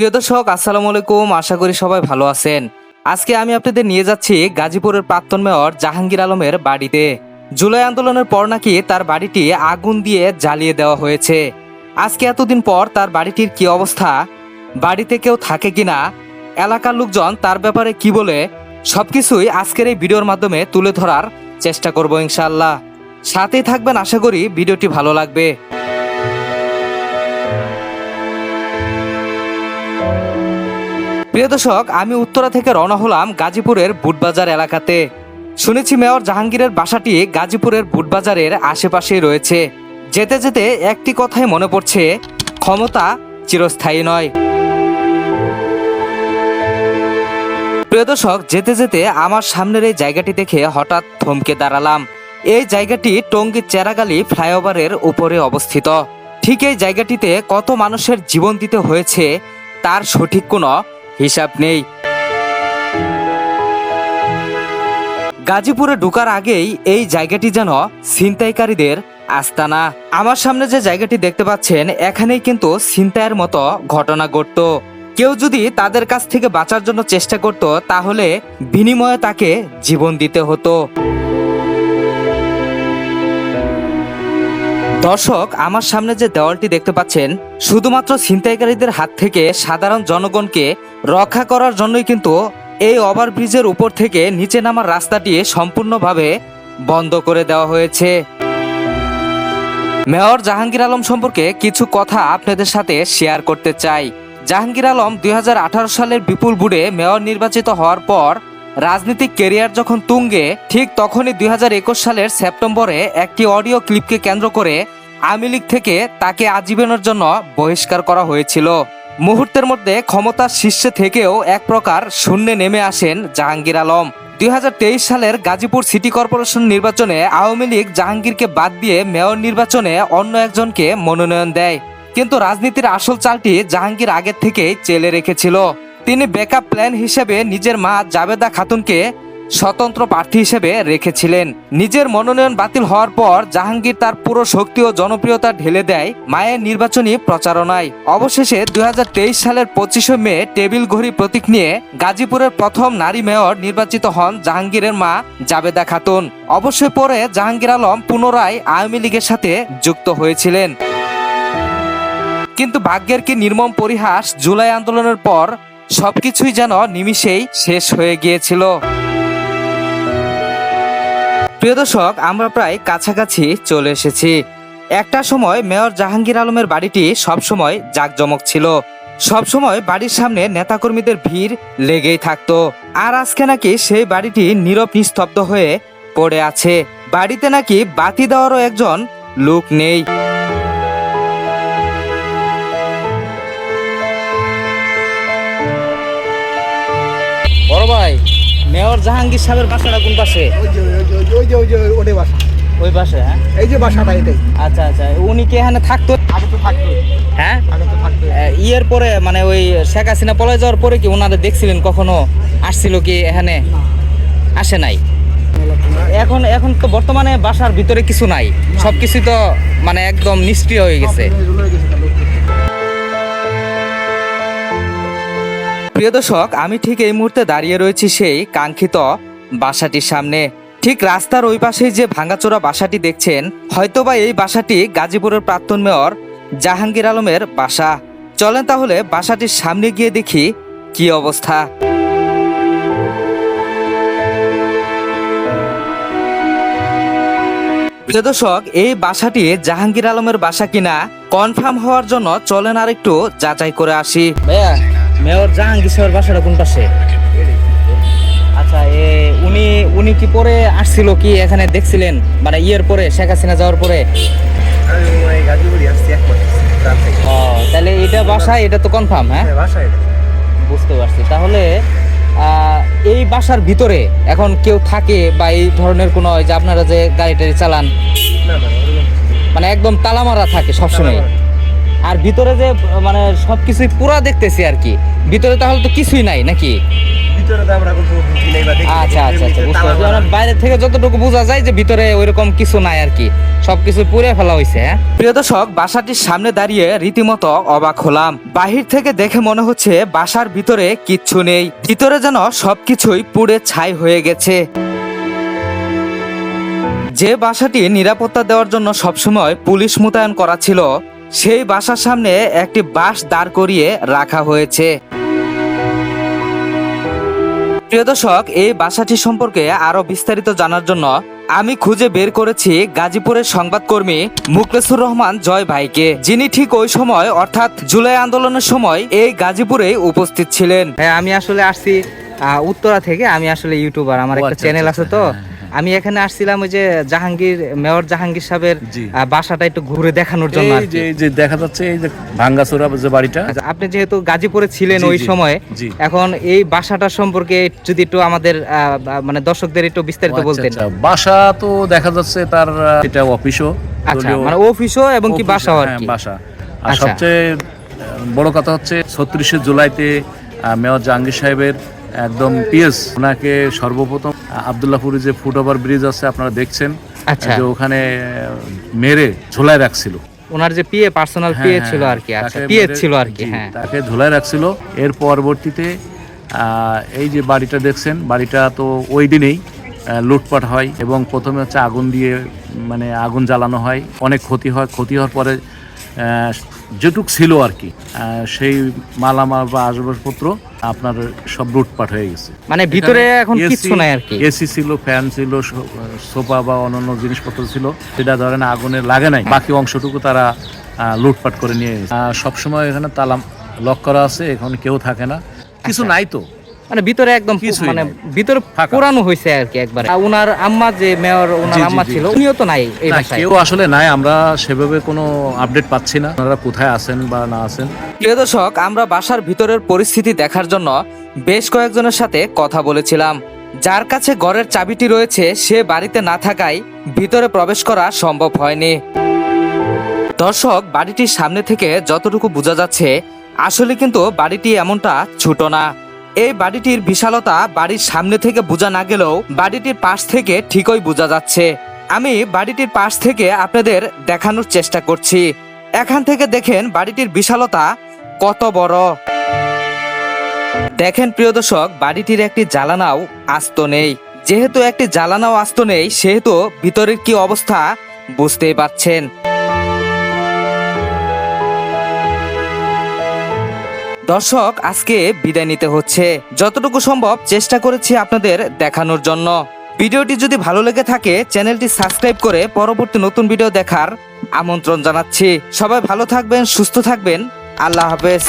প্রিয় দর্শক, আসসালামু আলাইকুম। আশা করি সবাই ভালো আছেন। আজকে আমি আপনাদের নিয়ে যাচ্ছি গাজীপুরের প্রাক্তন মেয়র জাহাঙ্গীর আলমের বাড়িতে। জুলাই আন্দোলনের পর নাকি তার বাড়িটি আগুন দিয়ে জ্বালিয়ে দেওয়া হয়েছে। আজকে এতদিন পর তার বাড়িটির কি অবস্থা, বাড়িতে কেউ থাকে কিনা, এলাকার লোকজন তার ব্যাপারে কি বলে, সবকিছুই আজকের এই ভিডিওর মাধ্যমে তুলে ধরার চেষ্টা করব ইনশাআল্লাহ। সাথেই থাকবেন, আশা করি ভিডিওটি ভালো লাগবে। প্রিয় দর্শক, আমি উত্তরা থেকে রওনা হলাম গাজীপুরের বুটবাজার এলাকাতে। শুনেছি মেয়র জাহাঙ্গীরের বাসাটি গাজীপুরের বুটবাজারের আশেপাশেই রয়েছে। যেতে যেতে একটি কথাই মনে পড়ছে, ক্ষমতা চিরস্থায়ী নয়। প্রিয় দর্শক, যেতে যেতে আমার সামনের এই জায়গাটি দেখে হঠাৎ থমকে দাঁড়ালাম। এই জায়গাটি টঙ্গীর চেরাগালি ফ্লাইওভারের উপরে অবস্থিত। ঠিক এই জায়গাটিতে কত মানুষের জীবন দিতে হয়েছে তার সঠিক কোনো হিসাব নেই। গাজীপুরে ঢোকার আগেই এই জায়গাটি যেন ছিনতাইকারীদের আস্তানা। আমার সামনে যে জায়গাটি দেখতে পাচ্ছেন, এখানেই কিন্তু ছিনতাইয়ের মতো ঘটনা ঘটতো। কেউ যদি তাদের কাছ থেকে বাঁচার জন্য চেষ্টা করত, তাহলে বিনিময়ে তাকে জীবন দিতে হতো। দর্শক, আমার সামনে যে দেওয়ালটি দেখতে পাচ্ছেন, শুধুমাত্র ছিনতাইকারীদের হাত থেকে সাধারণ জনগণকে রক্ষা করার জন্যই কিন্তু এই ওভারব্রিজের উপর থেকে নিচে নামার রাস্তাটি সম্পূর্ণভাবে বন্ধ করে দেওয়া হয়েছে। মেয়র জাহাঙ্গীর আলম সম্পর্কে কিছু কথা আপনাদের সাথে শেয়ার করতে চাই। জাহাঙ্গীর আলম 2018 সালের বিপুল ভোটে মেয়র নির্বাচিত হওয়ার পর রাজনৈতিক ক্যারিয়ার যখন তুঙ্গে, ঠিক তখনই 2021 সালের সেপ্টেম্বরে একটি অডিও ক্লিপকে কেন্দ্র করে আওয়ামী লীগ থেকে তাকে আজীবনের জন্য বহিষ্কার করা হয়েছিল। মুহূর্তের মধ্যে ক্ষমতার শীর্ষে থেকেও এক প্রকার শূন্যে নেমে আসেন জাহাঙ্গীর আলম। 2023 সালের গাজীপুর সিটি কর্পোরেশন নির্বাচনে আওয়ামী লীগ জাহাঙ্গীরকে বাদ দিয়ে মেয়র নির্বাচনে অন্য একজনকে মনোনয়ন দেয়। কিন্তু রাজনীতির আসল চালটি জাহাঙ্গীর আগের থেকেই চেলে রেখেছিল। তিনি ব্যাকআপ প্ল্যান হিসেবে নিজের মা জাবেদা খাতুনকে স্বতন্ত্র প্রার্থী হিসেবে রেখেছিলেন। নিজের মনোনয়ন বাতিল হওয়ার পর জাহাঙ্গীর তার পুরো শক্তি ও জনপ্রিয়তা ঢেলে দেয় মায়ের নির্বাচনী প্রচারণায়। অবশেষে 2023 সালের 25 মে টেবিল ঘড়ি প্রতীক নিয়ে গাজীপুরের প্রথম নারী মেয়র নির্বাচিত হন জাহাঙ্গীরের মা জাবেদা খাতুন। অবশ্যই পরে জাহাঙ্গীর আলম পুনরায় আওয়ামী লীগের সাথে যুক্ত হয়েছিলেন। কিন্তু ভাগ্যের কি নির্মম পরিহাস, জুলাই আন্দোলনের পর সবকিছুই যেন নিমিষেই শেষ হয়ে গিয়েছিল। প্রিয় দর্শক, আমরা প্রায় কাছাকাছি চলে এসেছি। একটা সময় মেয়র জাহাঙ্গীর আলমের বাড়িটি সবসময় জাঁকজমক ছিল। সবসময় বাড়ির সামনে নেতাকর্মীদের ভিড় লেগেই থাকতো। আর আজকে নাকি সেই বাড়িটি নীরব নিস্তব্ধ হয়ে পড়ে আছে। বাড়িতে নাকি বাতি দেওয়ারও একজন লোক নেই। বড় ভাই, মেয়র জাহাঙ্গীর সাহেবের বাসাটা কোন পাশে? ওই পাশে? হ্যাঁ, এই যে বাসাটা এটাই। আচ্ছা আচ্ছা, উনি কি এখানে থাকতো? আগে তো থাকতো। হ্যাঁ, আগে তো থাকতো। ইয়ের পরে মানে ওই শেখ হাসিনা পলায় যাওয়ার পরে কি ওনাদের দেখছিলেন কখনো? আসছিল কি এখানে? আসে নাই। এখন এখন তো বর্তমানে বাসার ভিতরে কিছু নাই, সবকিছু তো মানে একদম নিষ্ক্রিয় হয়ে গেছে। প্রিয় দর্শক, আমি ঠিক এই মুহূর্তে দাঁড়িয়ে রয়েছি সেই কাঙ্ক্ষিত বাসাটির সামনে। ঠিক রাস্তার ওই পাশেই যে ভাঙাচোরা বাসাটি দেখছেন, হয়তোবা এই বাসাটি গাজীপুরের প্রাক্তন মেয়র জাহাঙ্গীর আলমের বাসা। চলেন তাহলে বাসাটির সামনে গিয়ে দেখি কি অবস্থা। প্রিয় দর্শক, এই বাসাটি জাহাঙ্গীর আলমের বাসা কিনা কনফার্ম হওয়ার জন্য চলেন আর একটু যাচাই করে আসি। ভাইয়া, মেয়র জাহাঙ্গীর সাহেবের বাসাটা কোন পাশে? আচ্ছা, উনি কি পরে আসছিল কি এখানে দেখছিলেন, মানে ইয়ের পরে, শেখ হাসিনা যাওয়ার পরে? ও, তাহলে এটা বাসা, এটা তো কনফার্ম। হ্যাঁ, বুঝতে পারছি। তাহলে এই বাসার ভিতরে এখন কেউ থাকে বা এই ধরনের কোনো, যে আপনারা যে গাড়ি টাড়ি চালান, মানে একদম তালামারা থাকে সবসময়? আর ভিতরে যে মানে সবকিছুই পুরা দেখতেছি আর কি, ভিতরে তাহলে তো কিছুই নাই নাকি? ভিতরে তো আমরা কোনো ঢুকি নাই বা দেখি নাই। আচ্ছা আচ্ছা আচ্ছা, বুঝতে পারছি। মানে বাইরে থেকে যতটুকু বোঝা যায় যে ভিতরে ওইরকম কিছু নাই আর কি, সবকিছু পুড়ে ফেলা হয়েছে। হ্যাঁ প্রিয় দর্শক, বাসাটির সামনে দাঁড়িয়ে রীতিমতো অবাক হলাম। বাহির থেকে দেখে মনে হচ্ছে বাসার ভিতরে কিচ্ছু নেই, ভিতরে যেন সবকিছুই পুড়ে ছাই হয়ে গেছে। যে বাসাটি নিরাপত্তা দেওয়ার জন্য সবসময় পুলিশ মোতায়েন করা ছিল, সেই বাসার সামনে একটি বাস দাঁড় করিয়ে রাখা হয়েছে। প্রিয় দর্শক, এই বাসাটি সম্পর্কে আরো বিস্তারিত জানার জন্য আমি খুঁজে বের করেছি গাজীপুরের সংবাদকর্মী মুখলেসুর রহমান জয় ভাইকে, যিনি ঠিক ওই সময় অর্থাৎ জুলাই আন্দোলনের সময় এই গাজীপুরে উপস্থিত ছিলেন। হ্যাঁ, আমি আসলে আসছি উত্তরা থেকে। আমি আসলে ইউটিউবার, আমার একটা চ্যানেল আছে তো। আমি এখানে আসছিলাম ওই যে জাহাঙ্গীর, মেয়র জাহাঙ্গীর সাহেবের বাসাটা একটু ঘুরে দেখানোর জন্য। এই যে দেখা যাচ্ছে এই যে ভাঙ্গাচোরা যে বাড়িটা। আচ্ছা, আপনি যেহেতু গাজীপুরে ছিলেন ওই সময়, এখন এই বাসাটা সম্পর্কে যদি একটু আমাদের মানে দর্শকদের একটু বিস্তারিত বলতেন। বাসা তো দেখা যাচ্ছে তার এটা অফিসও, আচ্ছা, মানে অফিসও এবং কি বাসাও আর কি। বাসা। আর সবচেয়ে বড় কথা হচ্ছে 36শে জুলাইতে মেয়র জাহাঙ্গীর সাহেবের একদম পিএস, ওনাকে সর্বপ্রথম আব্দুল্লাহপুরে যে ফুটওভার ব্রিজ আছে আপনারা দেখছেন, যে ওখানে মেরে ঝোলায় রাখছিল। ওনার যে পিএ, পার্সোনাল পিএ ছিল আর কি। আচ্ছা, পিএ ছিল আর কি। হ্যাঁ, তাকে ঝোলায় রাখছিল। এর পরবর্তীতে এই যে বাড়িটা দেখছেন, বাড়িটা তো ওই দিনেই লুটপাট হয় এবং প্রথমে হচ্ছে আগুন দিয়ে, মানে আগুন জ্বালানো হয়, অনেক ক্ষতি হয়। ক্ষতি হওয়ার পরে যেটুক ছিল আর কি সেই মালামাল বা আসবাবপত্র আপনার সব লুটপাট হয়ে গেছে। মানে ভিতরে এখন কিছু নাই আর কি। এসি ছিল, ফ্যান ছিল, সোফা বা অন্যান্য জিনিসপত্র ছিল, সেটা ধরেন আগুনে লাগে নাই। বাকি অংশটুকু তারা লুটপাট করে নিয়ে গেছে। সবসময় এখানে তালা লক করা আছে, এখন কেউ থাকে না, কিছু নাই তো। মানে ভিতরে একদম মানে ভিতরে পুরানো হয়েছে আর কি একবারে। ওনার আম্মা, যে মেয়র, ওনার আম্মা ছিল, উনিও তো নাই এই বাসায়। কেউ আসলে নাই, আমরা সেভাবে কোনো আপডেট পাচ্ছি না ওনারা কোথায় আছেন বা না আছেন। প্রিয় দর্শক, আমরা বাসার ভিতরের পরিস্থিতি দেখার জন্য বেশ কয়েকজনের সাথে কথা বলেছিলাম। যার কাছে ঘরের চাবিটি রয়েছে সে বাড়িতে না থাকায় ভিতরে প্রবেশ করা সম্ভব হয়নি। দর্শক, বাড়িটির সামনে থেকে যতটুকু বোঝা যাচ্ছে, আসলে কিন্তু বাড়িটি এমনটা ছোট না। এই বাড়িটির বিশালতা বাড়ির সামনে থেকে বোঝা না গেলেও বাড়িটির পাশ থেকে ঠিকই বোঝা যাচ্ছে। আমি বাড়িটির পাশ থেকে আপনাদের দেখানোর চেষ্টা করছি। এখান থেকে দেখেন বাড়িটির বিশালতা কত বড়। দেখেন প্রিয় দর্শক, বাড়িটির একটি জ্বালানাও আস্ত নেই। যেহেতু একটি জ্বালানাও আস্ত নেই, সেহেতু ভিতরের কি অবস্থা বুঝতেই পারছেন। দর্শক, আজকে বিদায় নিতে হচ্ছে। যতটুকু সম্ভব চেষ্টা করেছি আপনাদের দেখানোর জন্য। ভিডিওটি যদি ভালো লেগে থাকে, চ্যানেলটি সাবস্ক্রাইব করে পরবর্তী নতুন ভিডিও দেখার আমন্ত্রণ জানাচ্ছি। সবাই ভালো থাকবেন, সুস্থ থাকবেন। আল্লাহ হাফেজ।